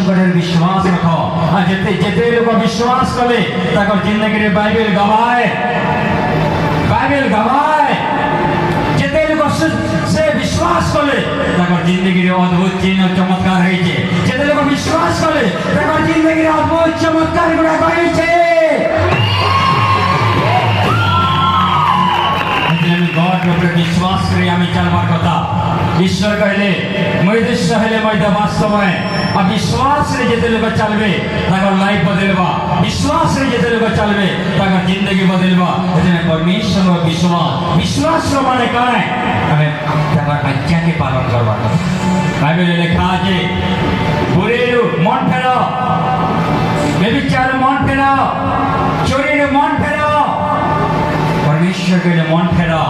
परमेश्वर विश्वास रख जिते जिते लोग विश्वास कले जिंदगी बाइबल गवाए जिते लोग से विश्वास कले जिंदगी अद्भुत चिन्ह चमत्कार जिते लोग विश्वास कले जिंदगी अद्भुत चमत्कार गुड़ा गॉड विश्वास करी चलवार कथा ईश्वर कहले मैदेश्य हेले मैदा वास्तव में अब विश्वास रे जेते लोग चलबे ताकर लाइफ बदलबा विश्वास रे जेते लोग चलबे ताकर जिंदगी बदलबा एजने परमेश्वर विश्वास रो माने काए हमें ताकर आज्ञा के पालन करबा बाइबल लिखा है बुरेरु मन फेरो व्यभिचार मन फेरो चोरी रे मन फेरो परमेश्वर के मन फेरा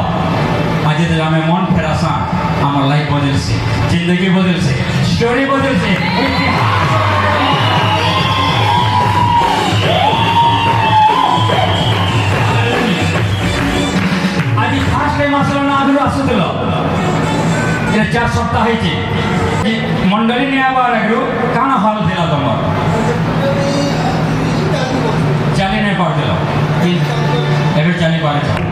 आज तो हमें मन फेरासा हमार लाइफ बदल से जिंदगी बदल से स्टोरी बदल से आज फास्ट टाइम आसलो ना आदि आसुतलो ये 4 सप्ताह है मंडली ने आबार आगु काना हाल थिला तमर चली नहीं पारदिलो एबे चली पारे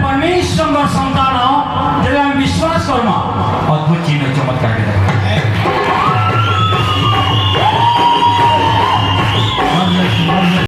परमेश्वर संतान हो विश्वास करना अद्भुत चिन्ह चमत्कार